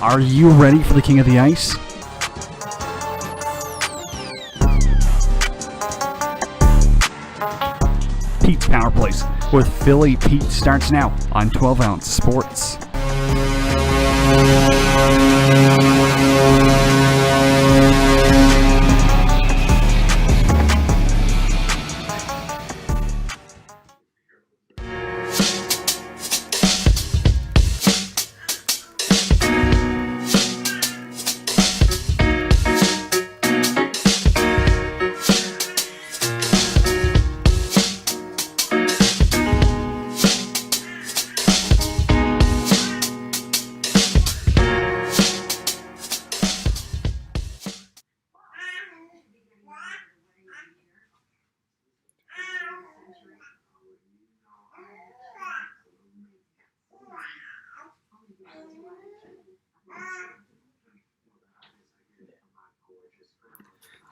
Are you ready for the King of the Ice? Pete's Power Plays with Philly Pete starts now on 12 Ounce Sports.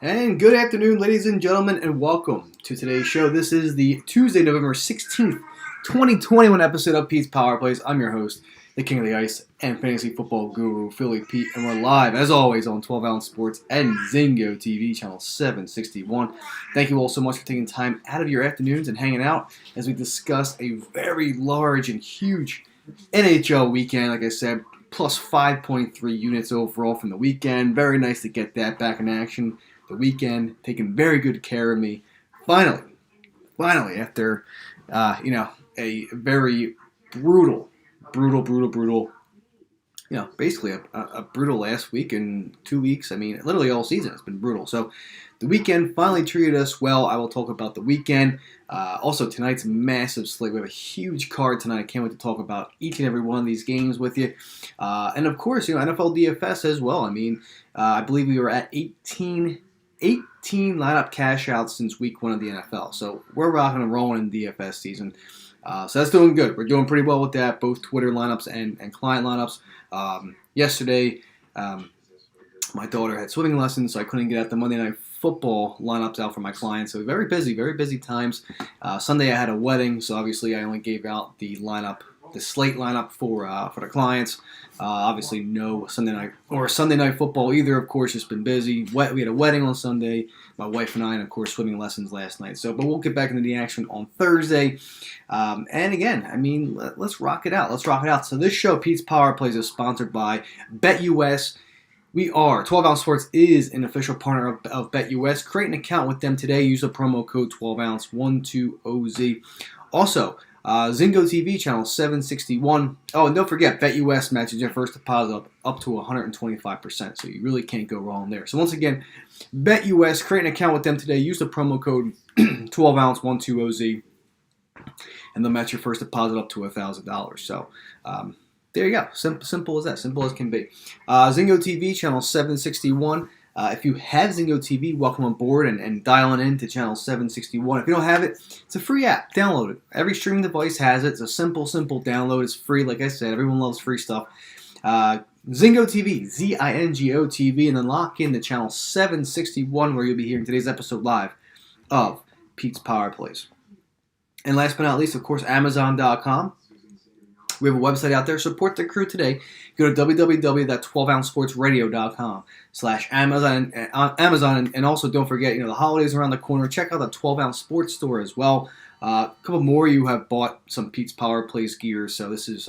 And good afternoon, ladies and gentlemen, and welcome to today's show. This is the Tuesday, November 16th, 2021 episode of Pete's Power Plays. I'm your host, the King of the Ice and Fantasy Football Guru, Philly Pete, and we're live, as always, on 12 Ounce Sports and Zingo TV, channel 761. Thank you all so much for taking time out of your afternoons and hanging out as we discuss a very large and huge NHL weekend. Like I said, plus 5.3 units overall from the weekend. Very nice to get that back in action. The weekend, taking very good care of me. Finally, after, a very brutal, basically a brutal last week and 2 weeks. I mean, literally all season it's been brutal. So the weekend finally treated us well. I will talk about the weekend. Also, tonight's massive slate. We have a huge card tonight. I can't wait to talk about each and every one of these games with you. And of course, NFL DFS as well. I mean, I believe we were at 18 lineup cash outs since week one of the NFL. So we're rocking and rolling in DFS season. So that's doing good. We're doing pretty well with that, both Twitter lineups and client lineups. Yesterday, my daughter had swimming lessons, so I couldn't get out the Monday Night Football lineups out for my clients. So very busy times. Sunday I had a wedding, so obviously I only gave out the slate lineup for the clients. Obviously no Sunday night football either. Of course, it's been busy. We had a wedding on Sunday, my wife and I, and of course swimming lessons last night. So, but we'll get back into the action on Thursday. And again, I mean, let's rock it out. So this show, Pete's Power Plays, is sponsored by BetUS. 12 Ounce Sports is an official partner of BetUS. Create an account with them today. Use the promo code 12ounce 12OZ. Also, Zingo TV, channel 761. Oh, and don't forget, BetUS matches your first deposit up to 125%, so you really can't go wrong there. So once again, BetUS, create an account with them today. Use the promo code 12ounce 12OZ, and they'll match your first deposit up to $1,000. So there you go. Simple as that. Simple as can be. Zingo TV, channel 761. If you have Zingo TV, welcome on board and dialing in to channel 761. If you don't have it, it's a free app. Download it. Every streaming device has it. It's a simple download. It's free. Like I said, everyone loves free stuff. Zingo TV, Zingo TV, and then lock in to channel 761 where you'll be hearing today's episode live of Pete's Power Plays. And last but not least, of course, Amazon.com. We have a website out there. Support the crew today. Go to www.12ouncesportsradio.com/Amazon. And also don't forget, the holidays around the corner. Check out the 12 Ounce Sports store as well. A couple more of you have bought some Pete's Power Plays gear. So this is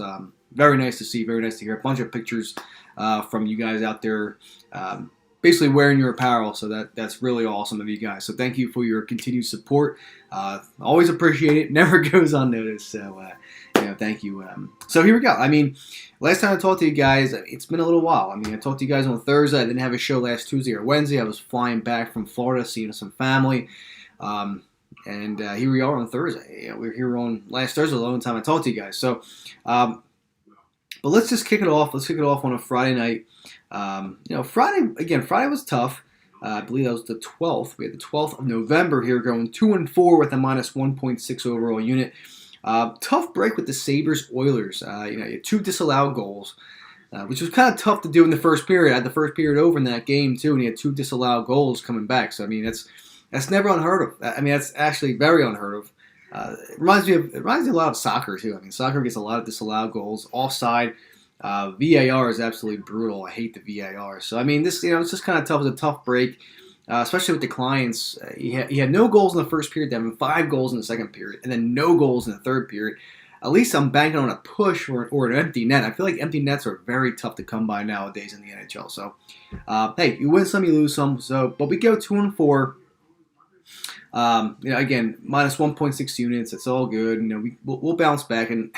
very nice to see. Very nice to hear. A bunch of pictures from you guys out there basically wearing your apparel. So that's really awesome of you guys. So thank you for your continued support. Always appreciate it. Never goes unnoticed. So thank you. So here we go. I mean, last time I talked to you guys, it's been a little while. I mean, I talked to you guys on Thursday. I didn't have a show last Tuesday or Wednesday. I was flying back from Florida, seeing some family. And here we are on Thursday. We were here on last Thursday, the only time I talked to you guys. So, but let's just kick it off. Let's kick it off on a Friday night. Friday was tough. I believe that was the 12th. We had the 12th of November here, going 2-4 with a minus 1.6 overall unit. Tough break with the Sabres-Oilers. You had two disallowed goals, which was kind of tough to do in the first period. I had the first period over in that game, too, and he had two disallowed goals coming back. So, I mean, that's never unheard of. I mean, that's actually very unheard of. It reminds me a lot of soccer, too. I mean, soccer gets a lot of disallowed goals, offside. VAR is absolutely brutal. I hate the VAR. So I mean, this it's just kind of tough. It's a tough break, especially with the clients. He had no goals in the first period, having 5 goals in the second period, and then no goals in the third period. At least I'm banking on a push or an empty net. I feel like empty nets are very tough to come by nowadays in the NHL. So, hey, you win some, you lose some. So, but we go 2-4. Again, minus 1.6 units. It's all good. We'll bounce back, and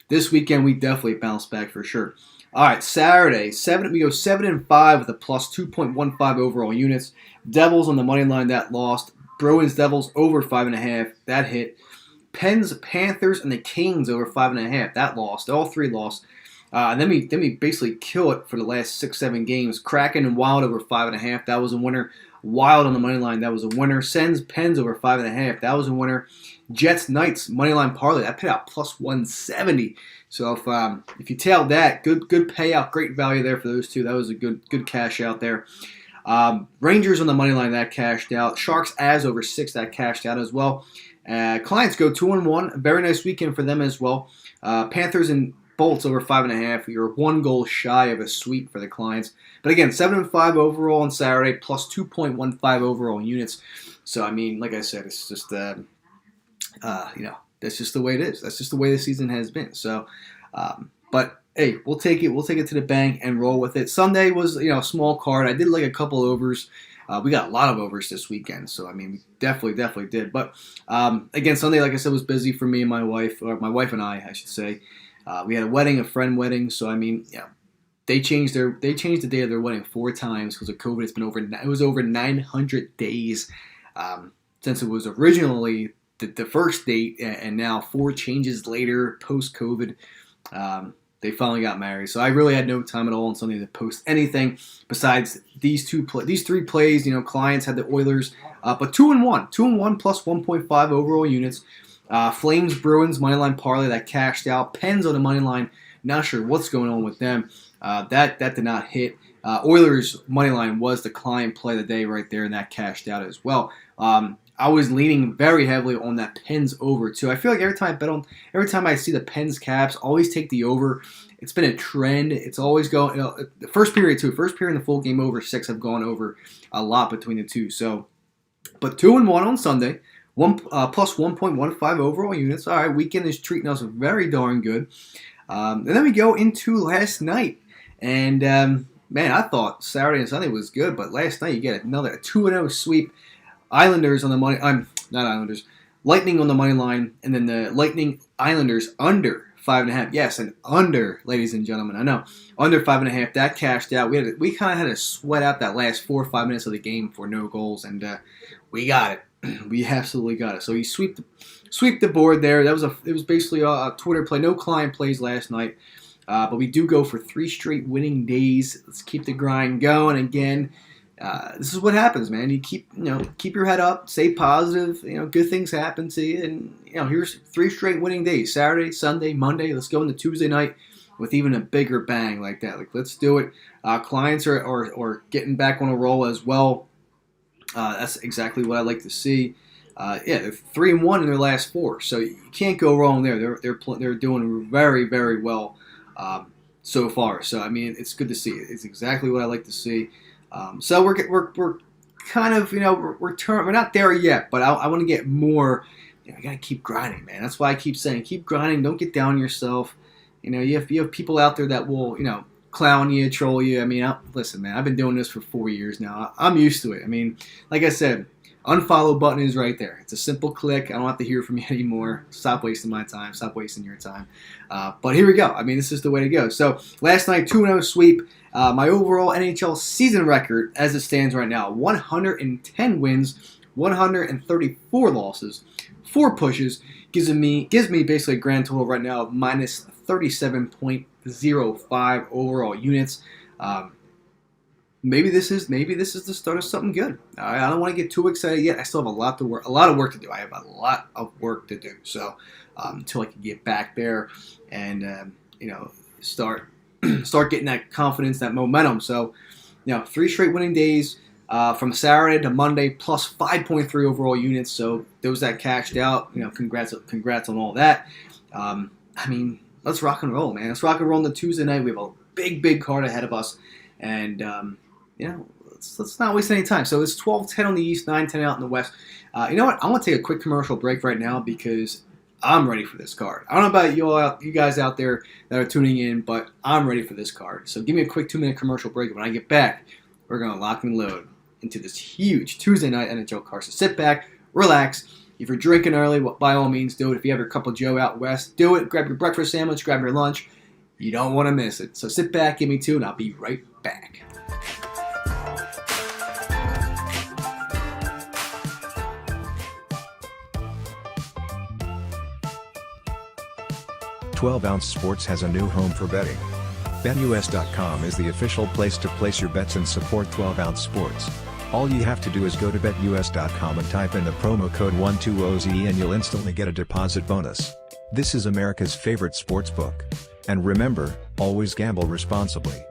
this weekend we definitely bounce back for sure. All right, Saturday, we go 7-5 with a plus 2.15 overall units. Devils on the money line, that lost. Bruins Devils over 5.5, that hit. Pens, Panthers, and the Kings over 5.5. That lost. All 3 lost. And then we basically kill it for the last 6-7 games. Kraken and Wild over 5.5. That was a winner. Wild on the money line. That was a winner. Sens, Pens over 5.5. That was a winner. Jets, Knights money line parlay. That paid out plus 170. So if you tailed that, good payout, great value there for those two. That was a good cash out there. Rangers on the money line, that cashed out. Sharks, As over 6, that cashed out as well. Clients go 2-1. A very nice weekend for them as well. Panthers and Bolts over 5.5. You're 1 goal shy of a sweep for the Clients. But again, 7-5 overall on Saturday, plus 2.15 overall units. So I mean, like I said, it's just that's just the way it is. That's just the way the season has been. So, but hey, we'll take it. We'll take it to the bank and roll with it. Sunday was a small card. I did like a couple overs. We got a lot of overs this weekend, so I mean, we definitely did. But again, Sunday, like I said, was busy for me and my wife, or my wife and I should say. We had a friend wedding, so I mean, they changed the day of their wedding 4 times because of COVID. It was over 900 days since it was originally the first date, and now 4 changes later post COVID. They finally got married, so I really had no time at all on Sunday to post anything besides these 3 plays. Clients had the Oilers, but 2-1 plus 1.5 overall units. Flames Bruins moneyline parlay, that cashed out. Pens on the money line, not sure what's going on with them. That did not hit. Oilers moneyline was the client play of the day right there, and that cashed out as well. I was leaning very heavily on that Pens over too. I feel like every time I see the Pens caps, always take the over. It's been a trend. It's always going. The first period and the full game over 6 have gone over a lot between the two. So, but 2-1 on Sunday, plus 1.15 overall units. All right, weekend is treating us very darn good. And then we go into last night, and man, I thought Saturday and Sunday was good, but last night you get another 2-0 sweep. Islanders on the money. Not Islanders. Lightning on the money line, and then the Lightning Islanders under 5.5. Yes, and under, ladies and gentlemen. I know under 5.5. That cashed out. We kind of had to sweat out that last 4 or 5 minutes of the game for no goals, and we got it. We absolutely got it. So you sweep the board there. It was basically a Twitter play. No client plays last night, but we do go for 3 straight winning days. Let's keep the grind going again. This is what happens, man. You keep your head up, stay positive. Good things happen to you, and here's 3 straight winning days: Saturday, Sunday, Monday. Let's go into Tuesday night with even a bigger bang like that. Let's do it. Clients are getting back on a roll as well. That's exactly what I like to see. They're 3-1 in their last 4, so you can't go wrong there. They're doing very, very well so far. So I mean, it's good to see. It's exactly what I like to see. So we're kind of we're not there yet, but I want to get more. You gotta keep grinding, man. That's why I keep saying keep grinding. Don't get down on yourself. You have people out there that will clown you, troll you. I mean, listen, man. I've been doing this for 4 years now. I'm used to it. I mean, like I said, unfollow button is right there. It's a simple click. I don't have to hear from you anymore. Stop wasting my time. Stop wasting your time. But here we go. I mean, this is the way to go. So last night, 2-0 sweep. My overall NHL season record, as it stands right now, 110 wins, 134 losses, 4 pushes, gives me basically a grand total right now of minus 37.05 overall units. Maybe this is the start of something good. I don't want to get too excited yet. I still have a lot of work to do. I have a lot of work to do. So until I can get back there and start getting that confidence, that momentum. So 3 straight winning days from Saturday to Monday, plus 5.3 overall units. So those that cashed out, congrats on all that. I mean, let's rock and roll, man. Let's rock and roll on the Tuesday night. We have a big card ahead of us, and let's not waste any time. So it's 12:10 on the East, 9:10 out in the West. You know what? I'm gonna take a quick commercial break right now because I'm ready for this card. I don't know about you guys out there that are tuning in, but I'm ready for this card. So give me a quick 2-minute commercial break. When I get back, we're gonna lock and load into this huge Tuesday night NHL card. So sit back, relax. If you're drinking early, by all means do it. If you have your cup of Joe out west, do it. Grab your breakfast sandwich, grab your lunch. You don't want to miss it. So sit back, give me 2, and I'll be right back. Twelve Ounce Sports has a new home for betting. BetUS.com is the official place to place your bets and support 12 Ounce Sports. All you have to do is go to BetUS.com and type in the promo code 120Z and you'll instantly get a deposit bonus. This is America's favorite sports book. And remember, always gamble responsibly.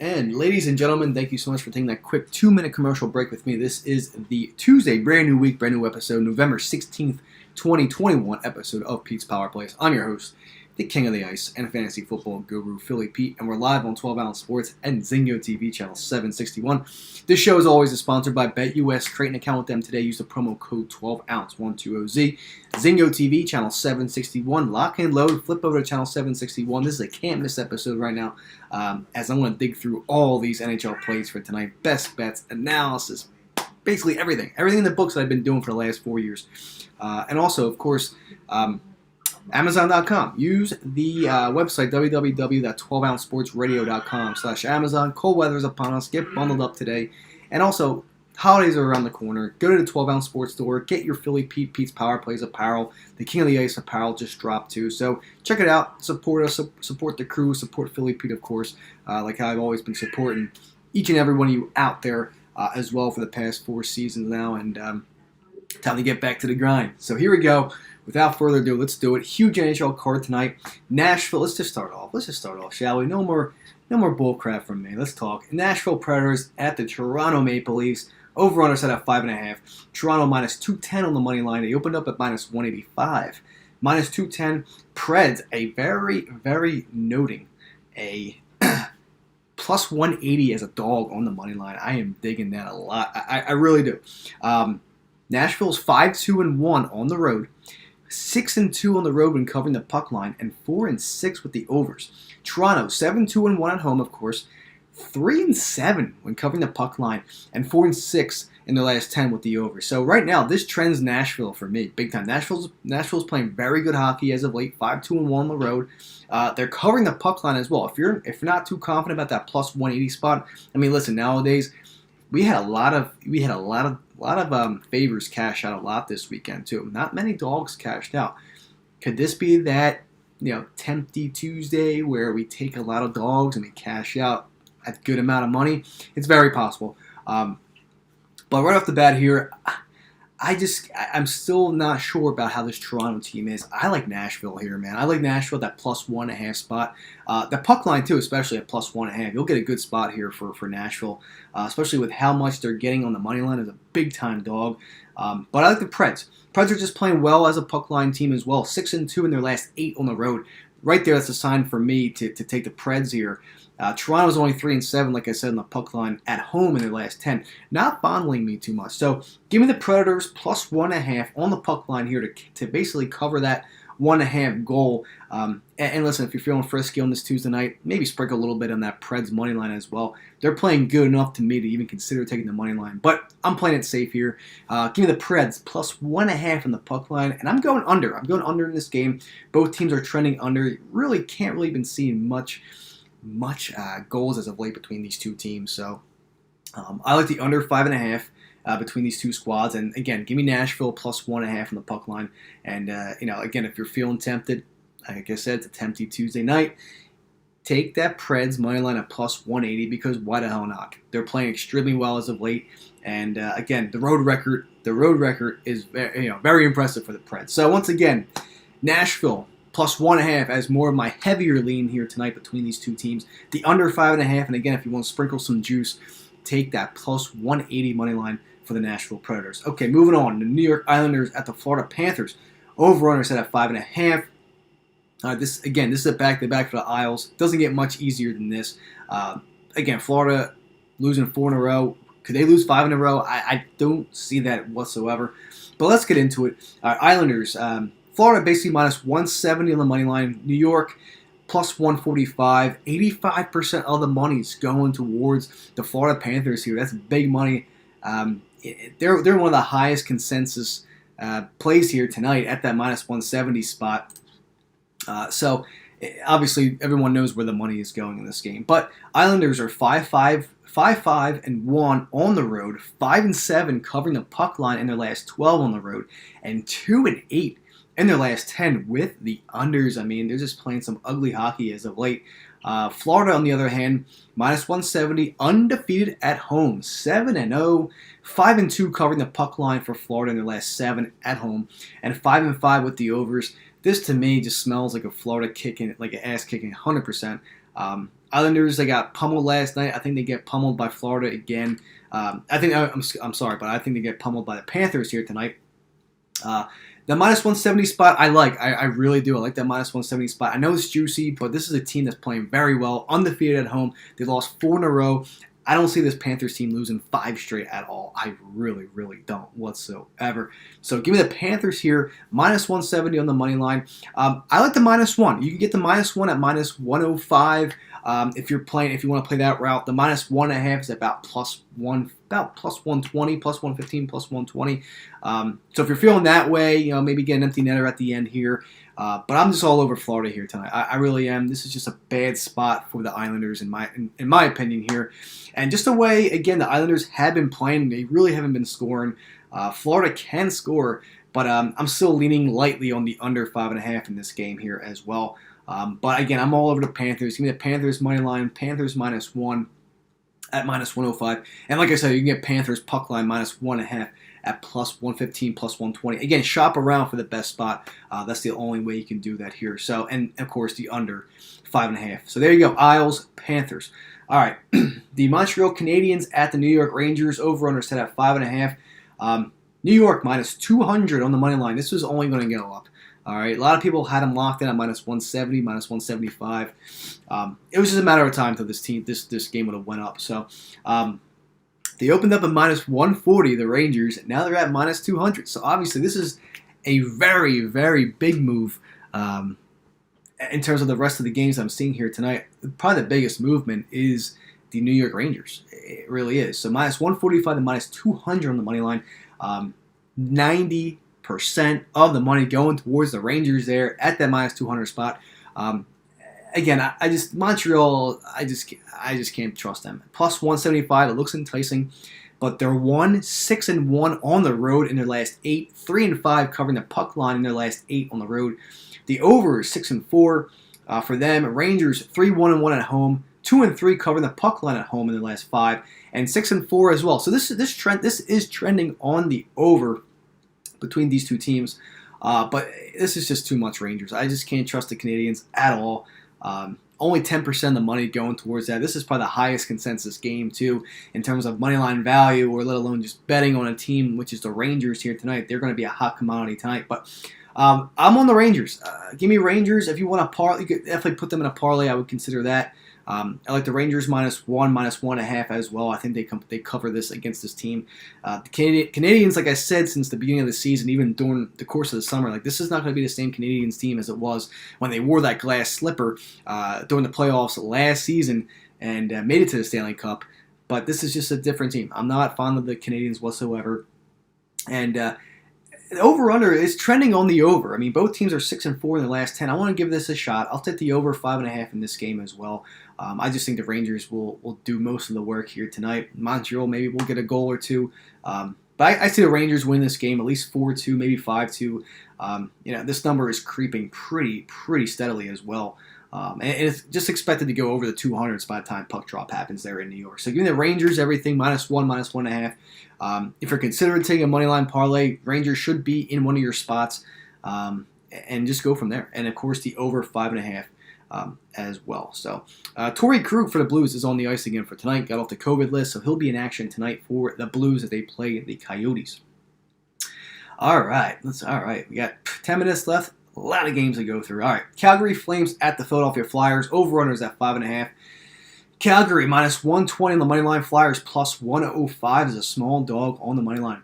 And ladies and gentlemen, thank you so much for taking that quick 2-minute commercial break with me. This is the Tuesday, brand new week, brand new episode, November 16th, 2021 episode of Pete's Power Plays. I'm your host, the king of the ice and fantasy football guru, Philly Pete, and we're live on 12 Ounce Sports and Zingo TV channel 761. This show is always sponsored by BetUS. Create an account with them today. Use the promo code 12ounce120Z. Zingo TV channel 761. Lock and load. Flip over to channel 761. This is a can't miss episode right now, as I'm going to dig through all these NHL plays for tonight. Best bets, analysis, basically everything. Everything in the books that I've been doing for the last 4 years. And also, of course, Amazon.com. Use the website www.12ouncesportsradio.com/Amazon. Cold weather is upon us. Get bundled up today. And also, holidays are around the corner. Go to the 12 Ounce Sports store. Get your Philly Pete's Power Plays apparel. The King of the Ice apparel just dropped too. So check it out. Support us. Support the crew. Support Philly Pete, of course. Like I've always been supporting each and every one of you out there as well for the past 4 seasons now. And time to get back to the grind. So here we go. Without further ado, let's do it. Huge NHL card tonight. Nashville. Let's just start off, shall we? No more bull crap from me. Let's talk. Nashville Predators at the Toronto Maple Leafs. Over/under set at 5.5. Toronto minus 210 on the money line. They opened up at minus 185. Minus 210. Preds, a very noting a plus 180 as a dog on the money line. I am digging that a lot. I really do. Nashville's 5-2-1 on the road. 6-2 on the road when covering the puck line, and 4-6 with the overs. Toronto 7-2-1 at home, of course. 3-7 when covering the puck line, and 4-6 in their last 10 with the over. So right now, this trends Nashville for me big time. Nashville's playing very good hockey as of late. 5-2-1 on the road. They're covering the puck line as well. If you're not too confident about that plus 180 spot, I mean, listen. Nowadays, we had a lot of favors cash out a lot this weekend too. Not many dogs cashed out. Could this be that tempty Tuesday where we take a lot of dogs and we cash out a good amount of money? It's very possible. But right off the bat here, I'm still not sure about how this Toronto team is. I like Nashville here, man. I like Nashville, that plus 1.5 spot. The puck line, too, especially at plus 1.5. You'll get a good spot here for Nashville, especially with how much they're getting on the money line as a big-time dog. But I like the Preds. Preds are just playing well as a puck line team as well. 6-2 in their last 8 on the road. right there, that's a sign for me to take the Preds here. Toronto's only 3-7, like I said, in the puck line at home in their last 10. Not fondling me too much. So give me the Predators plus 1.5 on the puck line here to basically cover that 1.5 goal. And listen, if you're feeling frisky on this Tuesday night, maybe sprinkle a little bit on that Preds money line as well. They're playing good enough to me to even consider taking the money line. But I'm playing it safe here. Give me the Preds plus 1.5 on the puck line. And I'm going under. I'm going under in this game. Both teams are trending under. Really can't really been seeing much goals as of late between these two teams. So I like the under 5.5. Between these two squads. And again, give me Nashville plus 1.5 on the puck line. And, again, if you're feeling tempted, like I said, it's a tempting Tuesday night, take that Preds money line at plus 180 because why the hell not? They're playing extremely well as of late. And, again, the road record is very impressive for the Preds. So, once again, Nashville plus 1.5 as more of my heavier lean here tonight between these two teams. The under 5.5, and again, if you want to sprinkle some juice, take that plus 180 money line for the Nashville Predators. Okay, moving on. The New York Islanders at the Florida Panthers. Over-under set at 5.5. This is a back-to-back for the Isles. Doesn't get much easier than this. Again, Florida losing 4 in a row. Could they lose 5 in a row? I don't see that whatsoever. But let's get into it. Islanders. Florida basically minus 170 on the money line. New York plus 145. 85% of the money's going towards the Florida Panthers here. That's big money. They're one of the highest consensus plays here tonight at that minus 170 spot. So obviously everyone knows where the money is going in this game. But Islanders are 5-5-1 on the road, 5-7 covering the puck line in their last 12 on the road, and 2-8 in their last 10 with the unders. I mean, they're just playing some ugly hockey as of late. Florida, on the other hand, minus 170, undefeated at home, 7-0, 5-2 covering the puck line for Florida in their last 7 at home, and 5-5 with the overs. This to me just smells like a Florida kicking, like an ass kicking, 100%. Islanders, they got pummeled last night. I think they get pummeled by Florida again. I'm sorry, but I think they get pummeled by the Panthers here tonight. The minus 170 spot, I like. I really do. I like that minus 170 spot. I know it's juicy, but this is a team that's playing very well, undefeated at home. They lost 4 in a row. I don't see this Panthers team losing 5 straight at all. I really, really don't whatsoever. So give me the Panthers here, minus 170 on the money line. I like the minus 1. You can get the minus 1 at minus 105. If you want to play that route, the minus 1.5 is about plus 120, plus 115, plus 120. So if you're feeling that way, maybe get an empty netter at the end here. But I'm just all over Florida here tonight. I really am. This is just a bad spot for the Islanders in my opinion here. And just the way, again, the Islanders have been playing, they really haven't been scoring. Florida can score, but I'm still leaning lightly on the under 5.5 in this game here as well. But again, I'm all over the Panthers. Give me the Panthers money line, Panthers minus 1 at minus 105. And like I said, you can get Panthers puck line minus 1.5 at plus 115, plus 120. Again, shop around for the best spot. That's the only way you can do that here. So, and of course, the under 5.5. So there you go, Isles, Panthers. All right, the Montreal Canadiens at the New York Rangers, over-under set at 5.5. New York minus 200 on the money line. This was only going to go up. All right, a lot of people had them locked in at minus 170, minus 175. It was just a matter of time until this game would have went up. So they opened up at minus 140, the Rangers. Now they're at minus 200. So obviously this is a very, very big move in terms of the rest of the games I'm seeing here tonight. Probably the biggest movement is the New York Rangers. It really is. So minus 145 to minus 200 on the money line. 90% of the money going towards the Rangers there at that minus 200 spot. Again, Montreal, I just can't trust them. Plus 175, it looks enticing, but they're 6-1 on the road in their last 8, 3-5 covering the puck line in their last 8 on the road. The over is 6-4 for them. Rangers 3-1-1 at home, 2-3 covering the puck line at home in their last 5, and 6-4 as well. So this is trending on the over between these two teams, but this is just too much Rangers. I just can't trust the Canadiens at all. Only 10% of the money going towards that. This is probably the highest consensus game, too, in terms of money line value, or let alone just betting on a team, which is the Rangers here tonight. They're going to be a hot commodity tonight. But I'm on the Rangers. Give me Rangers. If you want to parlay, you could definitely put them in a parlay. I would consider that. I like the Rangers -1, -1.5 as well. I think they cover this against this team. The Canadians, like I said, since the beginning of the season, even during the course of the summer, like this is not going to be the same Canadians team as it was when they wore that glass slipper during the playoffs last season and made it to the Stanley Cup. But this is just a different team. I'm not fond of the Canadians whatsoever. And the over-under is trending on the over. I mean, both teams are 6-4 in the last 10. I want to give this a shot. I'll take the over 5.5 in this game as well. I just think the Rangers will do most of the work here tonight. Montreal maybe will get a goal or two. But I see the Rangers win this game at least 4-2, maybe 5-2. This number is creeping pretty steadily as well. And it's just expected to go over the 200s by the time puck drop happens there in New York. So give me the Rangers everything, -1, -1.5. If you're considering taking a moneyline parlay, Rangers should be in one of your spots, and just go from there. And, of course, the over 5.5 as well. So Torrey Krug for the Blues is on the ice again for tonight. Got off the COVID list, so he'll be in action tonight for the Blues as they play the Coyotes. All right. We got 10 minutes left. A lot of games to go through. All right. Calgary Flames at the Philadelphia Flyers. Over-runners at 5.5. Calgary -120 on the money line. Flyers +105 is a small dog on the money line.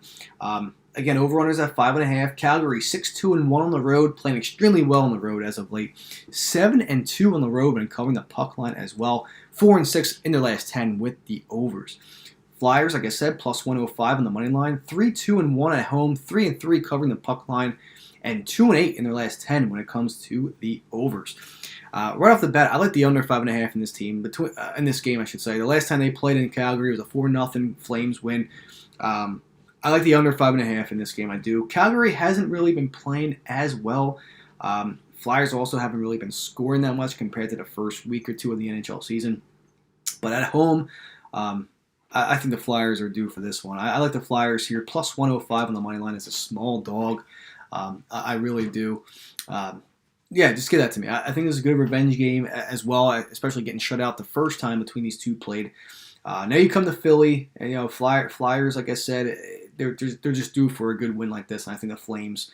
Again, over-runners at 5.5. Calgary 6-2-1 on the road, playing extremely well on the road as of late. 7-2 on the road when covering the puck line as well. 4-6 in their last 10 with the overs. Flyers, like I said, +105 on the money line. 3-2-1 at home. 3-3 covering the puck line, and 2-8 in their last 10 when it comes to the overs. Right off the bat, I like the under 5.5 in this team. In this game, I should say. The last time they played in Calgary was a 4-0 Flames win. I like the under 5.5 in this game. I do. Calgary hasn't really been playing as well. Flyers also haven't really been scoring that much compared to the first week or two of the NHL season. But at home, I think the Flyers are due for this one. I like the Flyers here. +105 on the money line is a small dog. I really do. Just give that to me. I think this is a good revenge game as well, especially getting shut out the first time between these two played. Now you come to Philly, and Flyers, like I said, they're just due for a good win like this, and I think the Flames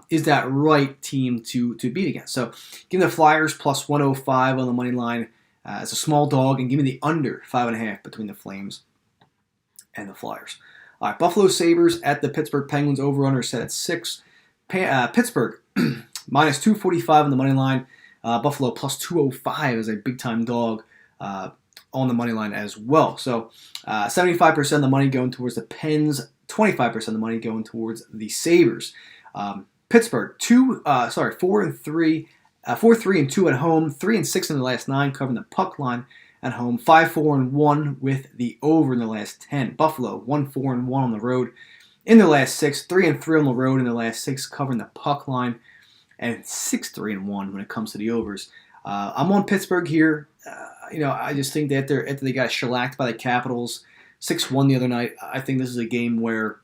is that right team to beat against. So give me the Flyers +105 on the money line as a small dog, and give me the under 5.5 between the Flames and the Flyers. All right, Buffalo Sabres at the Pittsburgh Penguins. Over-under set at 6. Pittsburgh -245 on the money line. Buffalo +205 is a big-time dog on the money line as well. So 75% of the money going towards the Pens, 25% of the money going towards the Sabres. Pittsburgh 4-3 and 2 at home, 3-6 in the last 9 covering the puck line at home, 5-4-1 with the over in the last 10. Buffalo 1-4-1 on the road in the last 6, 3-3 on the road in the last 6 covering the puck line, and 6-3-1 when it comes to the overs. I'm on Pittsburgh here. I just think that after they got shellacked by the Capitals 6-1 the other night, I think this is a game where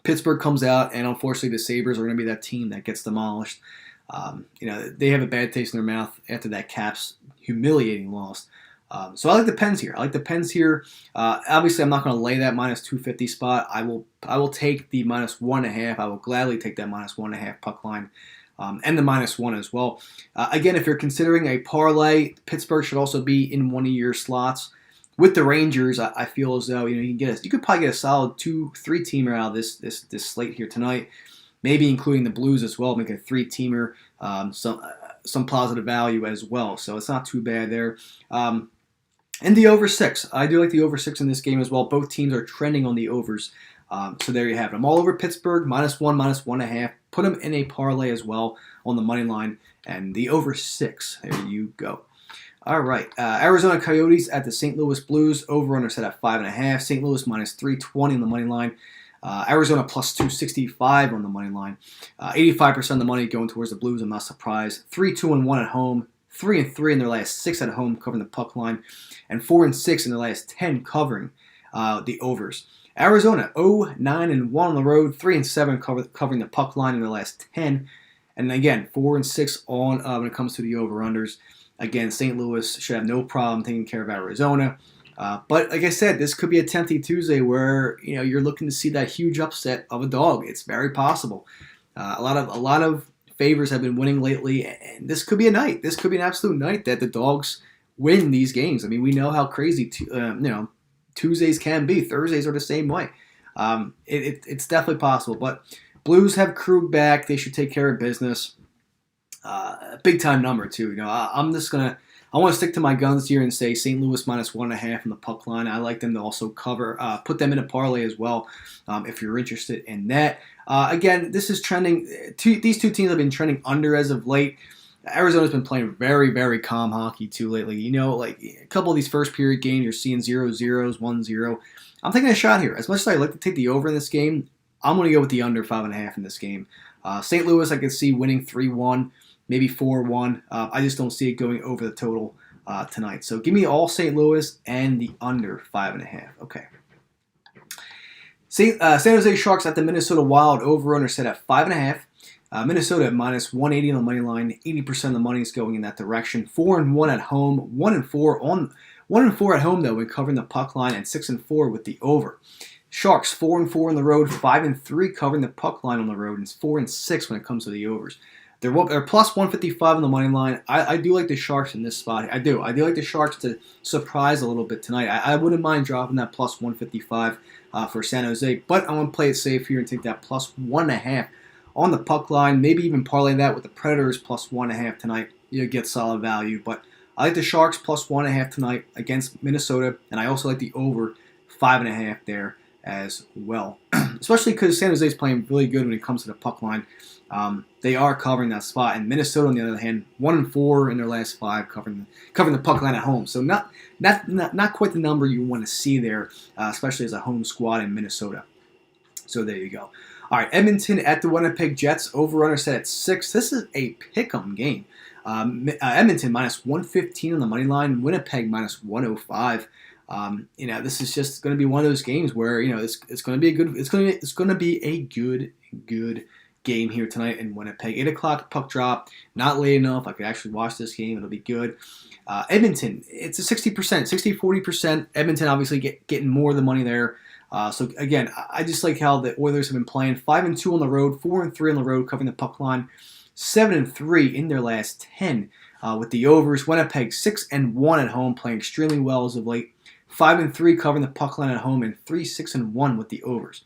Pittsburgh comes out, and unfortunately the Sabres are going to be that team that gets demolished. They have a bad taste in their mouth after that Caps humiliating loss. So I like the Pens here. Obviously, I'm not going to lay that -250 spot. I will take the -1.5. I will gladly take that -1.5 puck line. And the -1 as well. Again, if you're considering a parlay, Pittsburgh should also be in one of your slots. With the Rangers, I feel as though you could probably get a solid 2-3 teamer out of this slate here tonight. Maybe including the Blues as well, make a 3-teamer, some positive value as well. So it's not too bad there. And the over 6. I do like the over 6 in this game as well. Both teams are trending on the overs. So there you have it. I'm all over Pittsburgh, -1, -1.5. Put them in a parlay as well on the money line, and the over 6. There you go. All right. Arizona Coyotes at the St. Louis Blues. Over-under set at 5.5. St. Louis -320 on the money line. Arizona +265 on the money line. 85% of the money going towards the Blues. I'm not surprised. 3-2-1 at home. 3-3 in their last 6 at home covering the puck line, and 4-6 in their last 10 covering the overs. Arizona 0-9-1 on the road, 3-7 covering the puck line in their last 10, and again 4-6 on when it comes to the over-unders. Again, St. Louis should have no problem taking care of Arizona. But like I said, this could be a tempting Tuesday where you're looking to see that huge upset of a dog. It's very possible. A lot of favors have been winning lately, and this could be a night. This could be an absolute night that the dogs win these games. I mean, we know how crazy Tuesdays can be. Thursdays are the same way. It's definitely possible. But Blues have Krug back. They should take care of business. Big time number too. I want to stick to my guns here and say St. Louis -1.5 in the puck line. I like them to also put them in a parlay as well if you're interested in that. Again, this is trending. These two teams have been trending under as of late. Arizona's been playing very, very calm hockey too lately. Like a couple of these first period games, you're seeing 0-0s, 1-0. I'm taking a shot here. As much as I like to take the over in this game, I'm going to go with the under 5.5 in this game. St. Louis, I could see winning 3-1. Maybe 4-1. I just don't see it going over the total tonight. So give me all St. Louis and the under 5.5. Okay. San Jose Sharks at the Minnesota Wild. Over/under set at 5.5. Minnesota at -180 on the money line. 80% of the money is going in that direction. 4-1 at home. 1-4 at home though when covering the puck line, and 6-4 with the over. Sharks 4-4 on the road. 5-3 covering the puck line on the road, and 4-6 when it comes to the overs. They're plus 155 on the money line. I do like the Sharks in this spot. I do like the Sharks to surprise a little bit tonight. I wouldn't mind dropping that plus 155 for San Jose, but I want to play it safe here and take that plus 1.5 on the puck line. Maybe even parlay that with the Predators plus 1.5 tonight. You get solid value, but I like the Sharks plus 1.5 tonight against Minnesota, and I also like the over 5.5 there as well. Especially because San Jose is playing really good when it comes to the puck line. They are covering that spot, and Minnesota, on the other hand, 1-4 in their last 5 covering the puck line at home. So not quite the number you want to see there, especially as a home squad in Minnesota. So there you go. All right, Edmonton at the Winnipeg Jets. Over/under set at 6. This is a pick'em game. Edmonton -115 on the money line. Winnipeg -105. This is just going to be one of those games where it's going to be a good game here tonight in Winnipeg. 8 o'clock puck drop, not late enough. I could actually watch this game. It'll be good. Edmonton, it's a 60%, 60-40%. Edmonton obviously getting more of the money there. So again, I just like how the Oilers have been playing. 5-2 on the road, 4-3 on the road, covering the puck line. 7-3 in their last 10 with the overs. Winnipeg 6-1 at home, playing extremely well as of late. 5-3 covering the puck line at home, and 3-6-1 with the overs.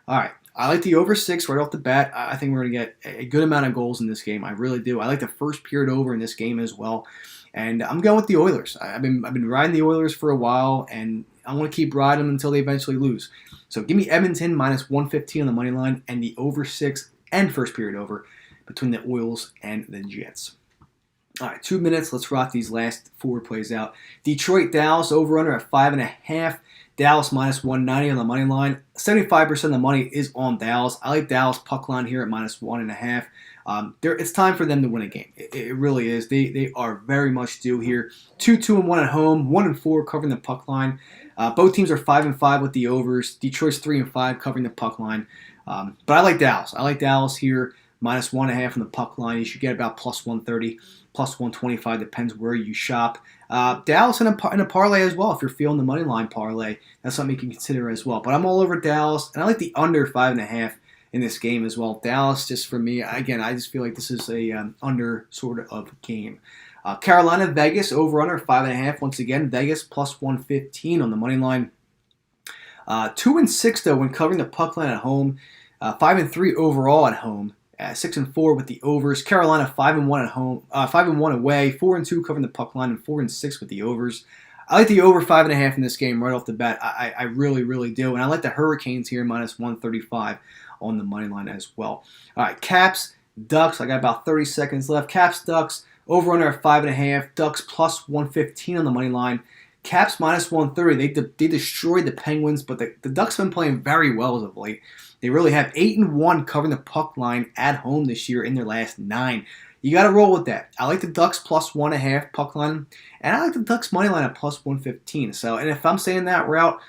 All right. I like the over 6 right off the bat. I think we're going to get a good amount of goals in this game. I really do. I like the first period over in this game as well. And I'm going with the Oilers. I've been riding the Oilers for a while, and I want to keep riding them until they eventually lose. So give me Edmonton -115 on the money line and the over 6 and first period over between the Oils and the Jets. All right, 2 minutes. Let's rock these last 4 plays out. Detroit Dallas over/under at 5.5. Dallas -190 on the money line. 75% of the money is on Dallas. I like Dallas puck line here at -1.5. It's time for them to win a game. It really is. They are very much due here. 2-1 at home. 1-4 covering the puck line. Both teams are 5-5 with the overs. Detroit's 3-5 covering the puck line. But I like Dallas. I like Dallas here. -1.5 on the puck line. You should get about plus 130, plus 125, depends where you shop. Dallas in a parlay as well. If you're feeling the money line parlay, that's something you can consider as well. But I'm all over Dallas, and I like the under 5.5 in this game as well. Dallas, just for me, again, I just feel like this is a under sort of game. Carolina, Vegas, over/under 5.5. Once again, Vegas plus 115 on the money line. 2-6 though when covering the puck line at home. 5-3 overall at home. 6-4 with the overs. Carolina 5-1 at home, 5-1 away. 4-2 covering the puck line, and 4-6 with the overs. I like the over 5.5 in this game right off the bat. I really, really do, and I like the Hurricanes here -135 on the money line as well. All right, Caps, Ducks. I got about 30 seconds left. Caps, Ducks over/under at 5.5. Ducks plus 115 on the money line. Caps -130. They destroyed the Penguins, but the Ducks have been playing very well as of late. They really have 8-1 covering the puck line at home this year in their last 9. You got to roll with that. I like the Ducks plus 1.5 puck line, and I like the Ducks money line at plus 115. So, and if I'm saying that route,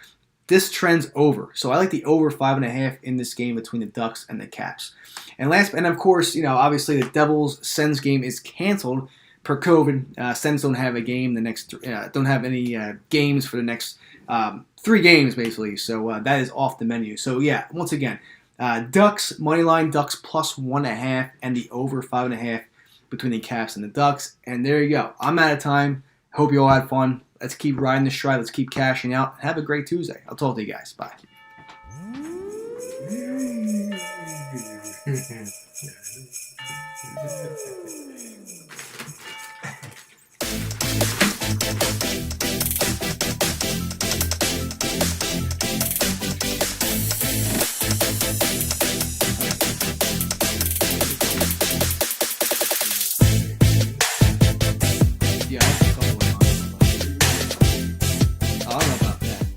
this trend's over. So I like the over 5.5 in this game between the Ducks and the Caps. And of course, obviously the Devils Sens game is canceled per COVID, Sens don't have a game the next. Don't have any games for the next 3 games basically. So that is off the menu. So yeah, once again, Ducks money line, Ducks plus 1.5, and the over 5.5 between the Caps and the Ducks. And there you go. I'm out of time. Hope you all had fun. Let's keep riding the stride. Let's keep cashing out. Have a great Tuesday. I'll talk to you guys. Bye.